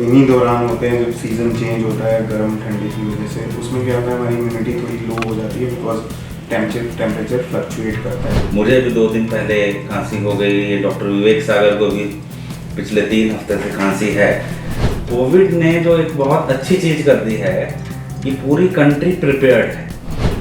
इन्हीं दौरान होते हैं जब सीज़न चेंज होता है गर्म ठंडे की वजह से। उसमें क्या होता है, हमारी इम्यूनिटी थोड़ी लो हो जाती है बिकॉज टेम्परेचर फ्लक्चुएट करता है। मुझे भी 2 दिन पहले खांसी हो गई, डॉक्टर विवेक सागर को भी पिछले 3 हफ्ते से खांसी है। कोविड ने जो एक बहुत अच्छी चीज़ कर दी है कि पूरी कंट्री प्रिपेयर्ड है।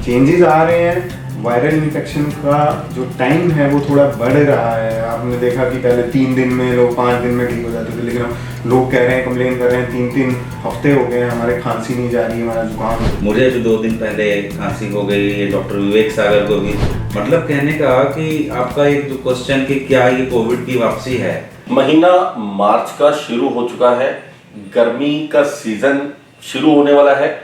चेंजेस आ रहे हैं, वायरल इन्फेक्शन का जो टाइम है वो थोड़ा बढ़ रहा है। आपने देखा कि पहले 3 दिन में लोग 5 दिन में ठीक हो जाते थे, लेकिन अब लोग कह रहे हैं, कंप्लेन कर रहे हैं 3-3 हफ्ते हो गए हमारे खांसी नहीं जा रही, हमारा जुकाम। मुझे भी 2 दिन पहले खांसी हो गई, डॉक्टर विवेक सागर को भी। मतलब कहने का कि आपका एक जो क्वेश्चन कि क्या ये कोविड की वापसी है। महीना मार्च का शुरू हो चुका है, गर्मी का सीजन शुरू होने वाला है।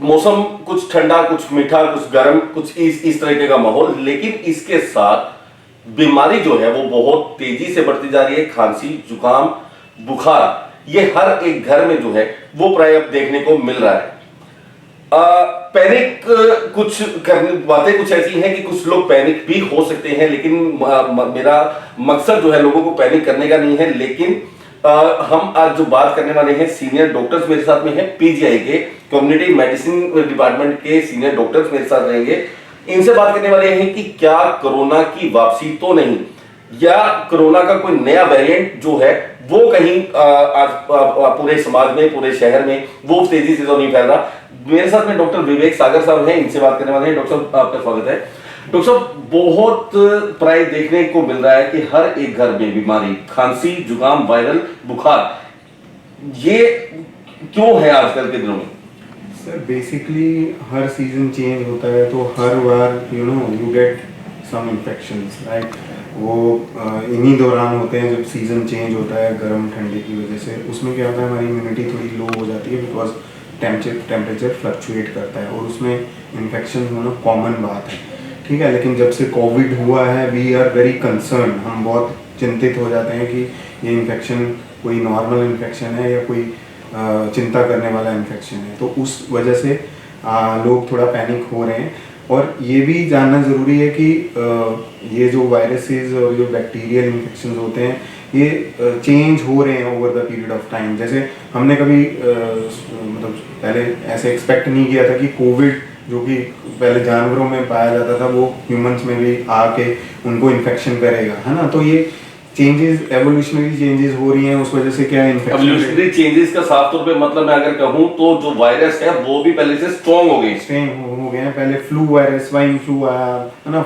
मौसम कुछ ठंडा, कुछ मीठा, कुछ गर्म, कुछ इस तरीके का माहौल, लेकिन इसके साथ बीमारी जो है वो बहुत तेजी से बढ़ती जा रही है। खांसी, जुकाम, बुखार, ये हर एक घर में जो है वो प्राय अब देखने को मिल रहा है। पैनिक कुछ करने बातें कुछ ऐसी हैं कि कुछ लोग पैनिक भी हो सकते हैं, लेकिन मेरा मकसद जो है लोगों को पैनिक करने का नहीं है। लेकिन हम आज जो बात करने वाले हैं, सीनियर डॉक्टर्स मेरे साथ में हैं, पीजीआई के कम्युनिटी मेडिसिन डिपार्टमेंट के सीनियर डॉक्टर्स मेरे साथ रहेंगे। इनसे बात करने वाले हैं कि क्या कोरोना की वापसी तो नहीं, या कोरोना का कोई नया वेरिएंट जो है वो कहीं आज पूरे समाज में, पूरे शहर में वो तेजी से तो नहीं फैल रहा। मेरे साथ में डॉक्टर विवेक सागर साहब हैं, इनसे बात करने वाले हैं। डॉक्टर साहब, आपका स्वागत है। डॉक्टर साहब, बहुत प्राय देखने को मिल रहा है कि हर एक घर में बीमारी, खांसी, जुकाम, वायरल, बुखार, ये क्यों है आजकल के दिनों में? सर बेसिकली हर सीजन चेंज होता है तो हर बार you get some infections, right. वो इन्हीं दौरान होते हैं जब सीज़न चेंज होता है गर्म ठंडे की वजह से। उसमें क्या होता है, हमारी इम्यूनिटी थोड़ी लो हो जाती है बिकॉज टेम्परेचर फ्लक्चुएट करता है, और उसमें इन्फेक्शन होना कॉमन बात है, ठीक है। लेकिन जब से कोविड हुआ है, वी आर वेरी कंसर्न, हम बहुत चिंतित हो जाते हैं कि ये इन्फेक्शन कोई नॉर्मल इन्फेक्शन है या कोई चिंता करने वाला इन्फेक्शन है। तो उस वजह से लोग थोड़ा पैनिक हो रहे हैं। और ये भी जानना ज़रूरी है कि ये जो वायरसेस और जो बैक्टीरियल इन्फेक्शन होते हैं, ये चेंज हो रहे हैं over the period of time. जैसे हमने कभी मतलब पहले ऐसे एक्सपेक्ट नहीं किया था कि कोविड, जो कि पहले जानवरों में पाया जाता था, वो ह्यूमंस में भी आके उनको इन्फेक्शन करेगा, है ना। तो ये चेंजेस, एवोल्यूशनरी चेंजेस हो रही हैं, उस वजह से क्या इन्फेक्शन। एवोल्यूशनरी चेंजेस का साफ तौर पे मतलब मैं अगर कहूं तो जो वायरस है वो भी पहले से स्ट्रॉन्ग हो गए हैं। पहले फ्लू वायरस, स्वाइन फ्लू आया, है ना।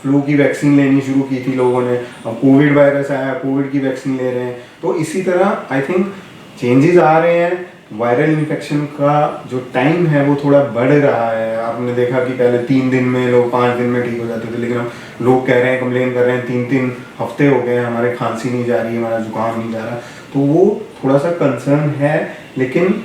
फ्लू की वैक्सीन लेनी शुरू की थी लोगों ने। अब कोविड वायरस आया, कोविड की वैक्सीन ले रहे हैं। तो इसी तरह आई थिंक चेंजेस आ रहे हैं। वायरल इन्फेक्शन का जो टाइम है वो थोड़ा बढ़ रहा है। आपने देखा कि पहले 3 दिन में लोग 5 दिन में ठीक हो जाते थे, लेकिन अब लोग कह रहे हैं, कंप्लेन कर रहे हैं 3-3 हफ्ते हो गए हमारे खांसी नहीं जा रही, हमारा जुकाम नहीं जा रहा। तो वो थोड़ा सा कंसर्न है, लेकिन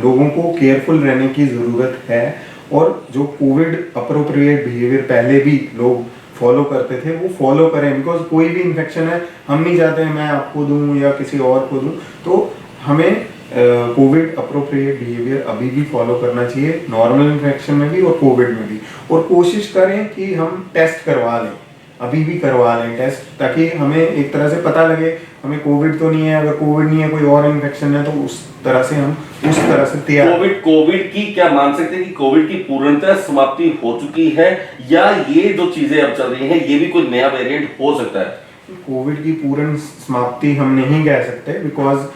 लोगों को केयरफुल रहने की ज़रूरत है। और जो कोविड अप्रोप्रिएट बिहेवियर पहले भी लोग फॉलो करते थे, वो फॉलो करें। बिकॉज कोई भी इन्फेक्शन है, हम नहीं चाहते हैं मैं आपको दूं या किसी और को दूं, तो हमें कोविड अप्रोप्रिएट बिहेवियर अभी भी फॉलो करना चाहिए, नॉर्मल इन्फेक्शन में भी और कोविड में भी। और कोशिश करें कि हम टेस्ट करवा लें, अभी भी करवा लें टेस्ट, ताकि हमें एक तरह से पता लगे हमें कोविड तो नहीं है। अगर कोविड नहीं है, कोई और इन्फेक्शन है, तो उस तरह से हम उस तरह से तैयार। कोविड की क्या मान सकते हैं कि कोविड की पूर्णतः समाप्ति हो चुकी है, या ये जो चीजें अब चल रही हैं ये भी कोई नया वेरिएंट हो सकता है? कोविड की पूर्ण समाप्ति हम नहीं कह सकते, बिकॉज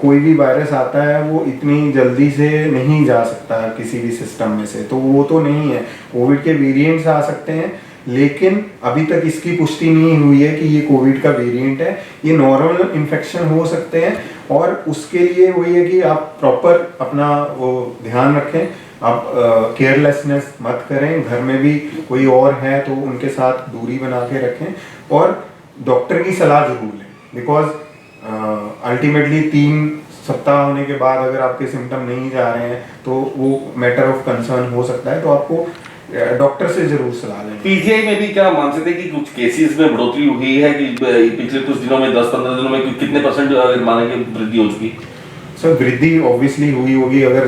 कोई भी वायरस आता है वो इतनी जल्दी से नहीं जा सकता किसी भी सिस्टम में से, तो वो तो नहीं है। कोविड के वेरिएंट्स आ सकते हैं, लेकिन अभी तक इसकी पुष्टि नहीं हुई है कि ये कोविड का वेरिएंट है। ये नॉर्मल इन्फेक्शन हो सकते हैं, और उसके लिए वही है कि आप प्रॉपर अपना वो ध्यान रखें, आप केयरलेसनेस मत करें। घर में भी कोई और है तो उनके साथ दूरी बना के रखें, और डॉक्टर की सलाह जरूर लें। बिकॉज अल्टीमेटली 3 सप्ताह होने के बाद अगर आपके सिम्टम नहीं जा रहे हैं तो वो मैटर ऑफ कंसर्न हो सकता है, तो आपको डॉक्टर से जरूर सलाह लें। पीजीआई में भी क्या मान सकते हैं कि कुछ केसेस में बढ़ोतरी हुई है कि पिछले कुछ दिनों में, 10-15 दिनों में कितने परसेंट अगर मानेंगे वृद्धि हो चुकी? सर वृद्धि ऑब्वियसली हुई होगी। अगर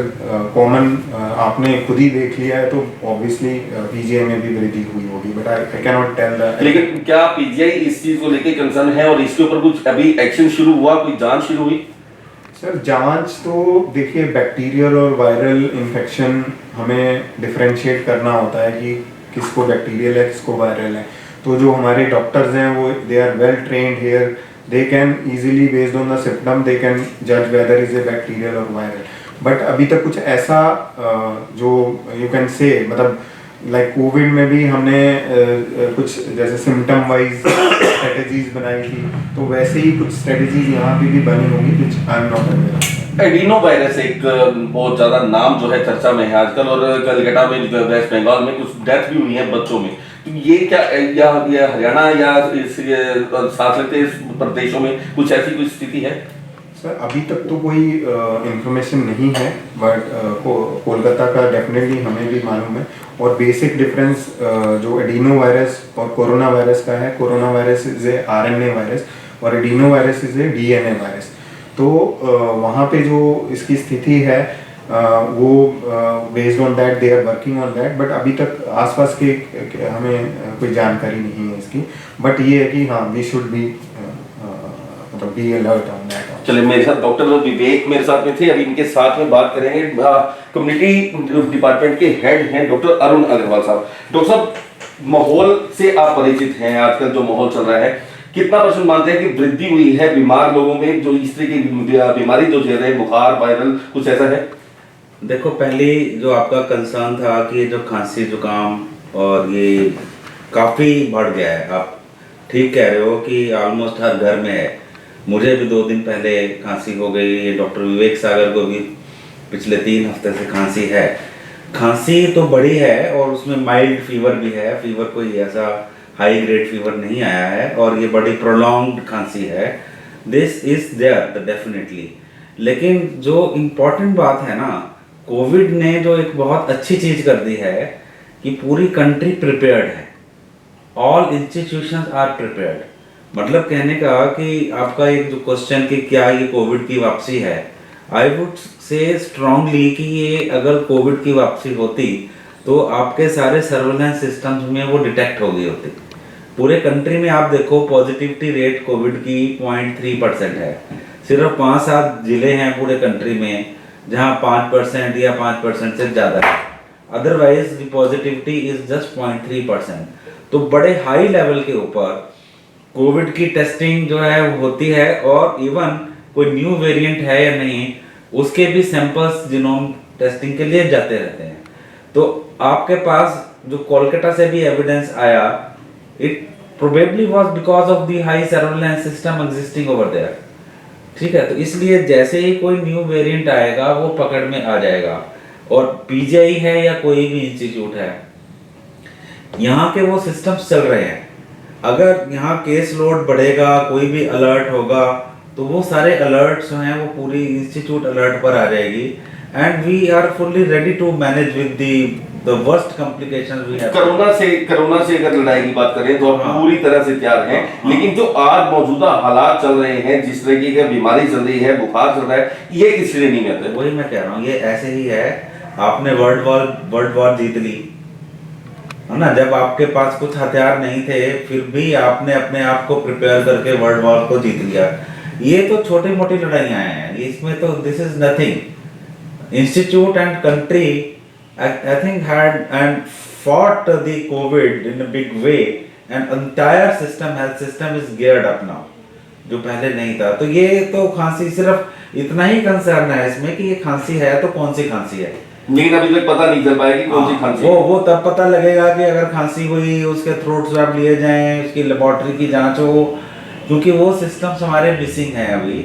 कॉमन आपने खुद ही देख लिया है तो ऑब्वियसली पीजीआई में भी वृद्धि हुई होगी, but I can not tell that. लेकिन क्या पीजीआई इस चीज को लेके कंसर्न है और इसके ऊपर कुछ अभी एक्शन शुरू हुआ, कोई जांच शुरू हुई? सर जांच तो देखिए बैक्टीरियल और वायरल इन्फेक्शन हमें डिफरेंशिएट करना होता है कि किसको बैक्टीरियल है किसको वायरल है। तो जो हमारे डॉक्टर्स हैं वो they are well trained here, they can easily based on the symptom they can जज whether is a bacterial or viral. But अभी तक कुछ ऐसा जो यू कैन से मतलब लाइक कोविड में भी हमने कुछ जैसे सिम्टम वाइज स्ट्रेटजीज बनाई थी, तो वैसे ही कुछ स्ट्रेटजीज यहाँ पे भी बनी होंगी which I am not aware. Adenovirus एक बहुत ज्यादा नाम जो है चर्चा में है आजकल, और कलकत्ता में वेस्ट बंगाल में कुछ डेथ भी हुई है बच्चों में। तो ये क्या या हरियाणा या साथ लगते प्रदेशों में कुछ ऐसी कोई स्थिति है? सर अभी तक तो कोई इंफॉर्मेशन नहीं है, बट कोलकाता का डेफिनेटली हमें भी मालूम है। और बेसिक डिफरेंस जो एडिनो वायरस और कोरोना वायरस का है, coronavirus is a RNA virus और adenovirus is a DNA virus. तो वहाँ पे जो इसकी स्थिति है वो based on that they are working on that, but अभी तक आसपास के हमें कोई जानकारी नहीं है इसकी। बट ये है कि हाँ वी शुड बी मतलब बी अलर्ट ऑन दैट। चलिए, मेरे साथ डॉक्टर विवेक मेरे साथ में थे, अभी इनके साथ में बात करेंगे कम्युनिटी डिपार्टमेंट के हेड हैं डॉक्टर अरुण अग्रवाल साहब। डॉक्टर साहब, माहौल से आप परिचित हैं, आजकल जो माहौल चल रहा है, कितना % मानते हैं कि वृद्धि हुई है बीमार लोगों में जो इस तरह की बीमारी जो झेल रहे हैं, बुखार वायरल कुछ ऐसा है? देखो, पहले जो आपका कंसर्न था कि जो खांसी जुकाम और ये काफ़ी बढ़ गया है, आप ठीक कह रहे हो कि ऑलमोस्ट हर घर में है। मुझे भी 2 दिन पहले खांसी हो गई, डॉक्टर विवेक सागर को भी पिछले 3 हफ्ते से खांसी है। खांसी तो बड़ी है और उसमें माइल्ड फीवर भी है, फीवर कोई ऐसा हाई ग्रेड फीवर नहीं आया है, और ये बड़ी प्रोलॉन्ग्ड खांसी है। This is there definitely. लेकिन जो इम्पोर्टेंट बात है ना, कोविड ने जो एक बहुत अच्छी चीज़ कर दी है कि पूरी कंट्री प्रिपेयर्ड है, ऑल इंस्टीट्यूशंस आर प्रिपेयर्ड। मतलब कहने का कि आपका एक जो क्वेश्चन कि क्या ये कोविड की वापसी है, आई वुड से स्ट्रांगली कि ये अगर कोविड की वापसी होती तो आपके सारे सर्वेलेंस सिस्टम्स में वो डिटेक्ट हो गई होती। पूरे कंट्री में आप देखो पॉजिटिविटी रेट कोविड की 0.3% है। सिर्फ 5-7 जिले हैं पूरे कंट्री में जहां 5% या 5% से ज़्यादा है, otherwise the positivity is just 0.3%। तो बड़े हाई लेवल के ऊपर कोविड की टेस्टिंग जो है वो होती है, और इवन कोई न्यू वेरिएंट है या नहीं उसके भी सैंपल्स जीनोम टेस्टिंग के लिए जाते रहते हैं। तो आपके पास जो कोलकाता से भी एविडेंस आया, it probably was because of the high surveillance system existing over there. ठीक है, तो इसलिए जैसे ही कोई न्यू वेरिएंट आएगा वो पकड़ में आ जाएगा। और पीजीआई है या कोई भी इंस्टीट्यूट है, यहाँ के वो सिस्टम्स चल रहे हैं। अगर यहाँ केस लोड बढ़ेगा, कोई भी अलर्ट होगा, तो वो सारे अलर्ट्स जो हैं वो पूरी इंस्टीट्यूट अलर्ट पर आ जाएगी, and we are fully ready to manage with the worst complications we have. Corona से अगर लड़ाई की बात करें तो आप पूरी तरह से तैयार हैं, लेकिन जो आज मौजूदा हालात चल रहे हैं, जिस तरह की बीमारी चल रही है, बुखार चल रहा है, ये किस श्रेणी में आते हैं? वही मैं कह रहा हूँ, ये ऐसे ही है। आपने वर्ल्ड वॉर जीत ली है ना, जब आपके पास कुछ हथियार नहीं थे फिर भी आपने अपने आप को प्रिपेयर करके वर्ल्ड वॉर को जीत लिया। ये तो छोटी मोटी लड़ाइयाँ हैं, इसमें तो this is nothing. Institute and country I think had and fought the COVID in a big way, and entire system, health system is geared up now, जो पहले नहीं था। तो ये तो खांसी सिर्फ इतना ही कंसर्न है इसमें कि ये खांसी है तो कौन सी खांसी है, लेकिन अभी तक पता नहीं चल पाया कि कौन सी खांसी। वो तब पता लगेगा कि अगर खांसी हुई उसके थ्रोट स्वैब लिए जाएं, उसकी लेबोरेटरी की जांच हो, क्योंकि वो सिस्टम्स हमारे मिसिंग हैं अभी।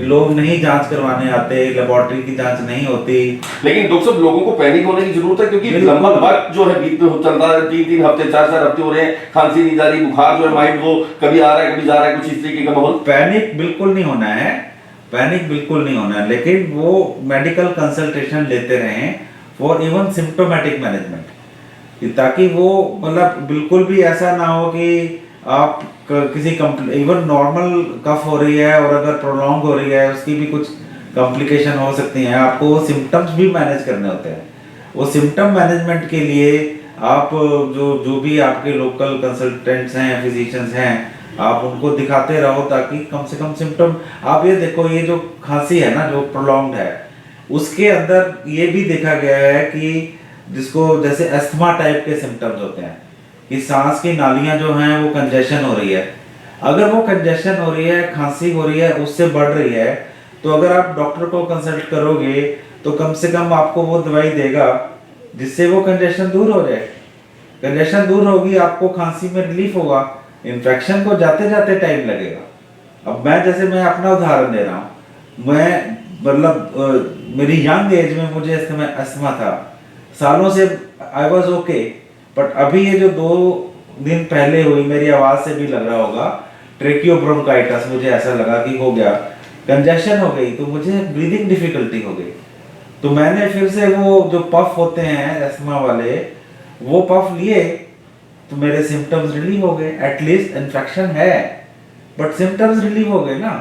लोग नहीं जांच करवाने आते, लेबोरेटरी की जांच नहीं होती। लेकिन डॉक्टर साहब, लोगों को पैनिक होने की जरूरत है, क्योंकि लंबा वक्त जो है बीच में चल रहा है, 3-3 हफ्ते 4-4 हफ्ते हो रहे हैं, खांसी नहीं जा रही, बुखार जो है माइंड वो कभी आ रहा है कभी जा रहा है, कुछ इस तरीके का माहौल। पैनिक बिल्कुल नहीं होना है, पैनिक बिल्कुल नहीं होना है, लेकिन वो मेडिकल कंसल्टेशन लेते रहें फॉर इवन सिम्प्टोमेटिक मैनेजमेंट, ताकि वो मतलब बिल्कुल भी ऐसा ना हो कि आप किसी इवन नॉर्मल कफ हो रही है और अगर प्रोलॉन्ग हो रही है उसकी भी कुछ कॉम्प्लिकेशन हो सकती हैं। आपको वो सिम्टम्स भी मैनेज करने होते हैं। वो सिम्टम मैनेजमेंट के लिए आप जो भी आपके लोकल कंसल्टेंट्स हैं, फिजिशियंस हैं, आप उनको दिखाते रहो ताकि कम से कम सिम्टम। आप ये देखो, ये जो खांसी है ना जो प्रोलॉन्ग्ड है, उसके अंदर ये भी देखा गया है कि जिसको जैसे अस्थमा टाइप के सिम्टम्स होते हैं कि सांस की नालियां जो हैं वो कंजेशन हो रही है। अगर वो कंजेशन हो रही है, खांसी हो रही है, उससे बढ़ रही है, तो अगर आप डॉक्टर को कंसल्ट करोगे तो कम से कम आपको वो दवाई देगा जिससे वो कंजेशन दूर हो जाए। कंजेशन दूर होगी, आपको खांसी में रिलीफ होगा, इन्फेक्शन को जाते जाते टाइम लगेगा। अब मैं अपना उदाहरण दे रहा हूँ, मैं मतलब मेरी यंग एज में मुझे अस्थमा था, सालों से आई वॉज ओके, बट अभी ये जो 2 दिन पहले हुई, मेरी आवाज से भी लग रहा होगा, ट्रेकियोब्रोंकाइटिस, मुझे ऐसा लगा कि हो गया, कंजेशन हो गई, तो मुझे ब्रीदिंग डिफिकल्टी हो गई। तो मैंने फिर से वो जो पफ होते हैं अस्थमा वाले, वो पफ लिए तो मेरे सिम्टम्स रिलीव हो गए। एटलीस्ट इन्फेक्शन है बट सिम्टम्स रिलीव हो गए ना।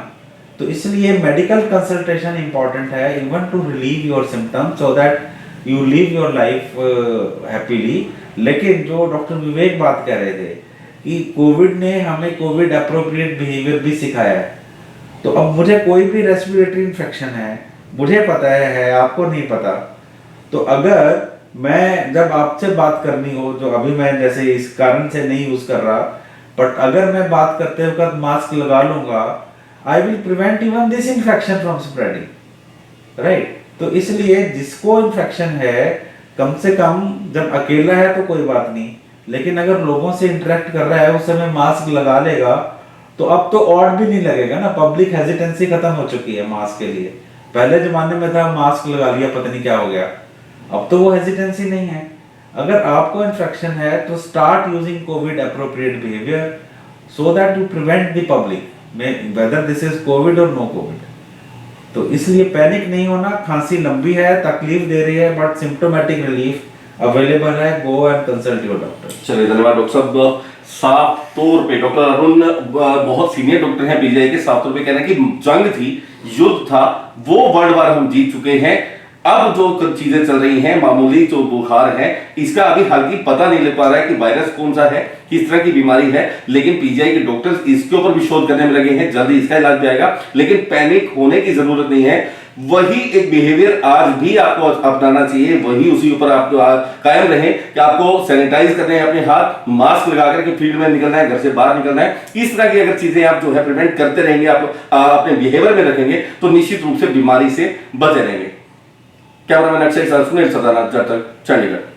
तो इसलिए मेडिकल कंसल्टेशन इंपॉर्टेंट है, even to relieve your symptoms so that you live your life happily. लेकिन जो डॉक्टर विवेक बात कह रहे थे कि कोविड ने हमें कोविड अप्रोप्रिएट बिहेवियर भी सिखाया है। तो अब मुझे कोई भी रेस्पिरेटरी इन्फेक्शन है, मुझे पता है, आपको नहीं पता, तो अगर मैं जब आपसे बात करनी हो, जो अभी मैं जैसे इस कारण से नहीं यूज कर रहा, बट अगर मैं बात करते वक्त मास्क लगा लूंगा, I will prevent even this infection from spreading, right. तो इसलिए जिसको इन्फेक्शन है, कम से कम जब अकेला है तो कोई बात नहीं, लेकिन अगर लोगों से इंटरेक्ट कर रहा है उस समय मास्क लगा लेगा तो अब तो और भी नहीं लगेगा ना। पब्लिक हेजिटेंसी खत्म हो चुकी है मास्क के लिए। पहले जमाने में था मास्क लगा लिया पता नहीं क्या हो गया, अब तो वो हेजिटेंसी नहीं है। अगर आपको इन्फेक्शन है तो start using Covid appropriate behaviour so that you prevent the public whether this is Covid और नो कोविड। तो इसलिए पैनिक नहीं होना। खांसी लंबी है, तकलीफ दे रही है, बट सिम्टोमेटिक रिलीफ अवेलेबल है, go and consult your doctor. चलिए धन्यवाद डॉक्टर साहब। साफ तौर पे डॉक्टर अरुण बहुत सीनियर डॉक्टर हैं पीजीआई के, साफ तौर पे कहना कि जंग थी, युद्ध था, वो वर्ल्ड वार हम जीत चुके हैं। अब जो चीजें चल रही हैं, मामूली जो बुखार है, इसका अभी हालांकि पता नहीं लग पा रहा है कि वायरस कौन सा है, किस तरह की बीमारी है, लेकिन पीजीआई के डॉक्टर्स इसके ऊपर भी शोध करने में लगे हैं, जल्दी इसका इलाज भी आएगा। लेकिन पैनिक होने की जरूरत नहीं है। वही एक बिहेवियर आज भी आपको अपनाना चाहिए, वही उसी ऊपर आप कायम रहे कि आपको सैनिटाइज करने हैं अपने हाथ, मास्क लगा करके फील्ड में निकलना है, घर से बाहर निकलना है। इस तरह की अगर चीजें आप जो है प्रिवेंट करते रहेंगे, आप अपने बिहेवियर में रखेंगे, तो निश्चित रूप से बीमारी से बचे रहेंगे। कैमरामैन अक्षय सुनील सदाना, चंडीगढ़।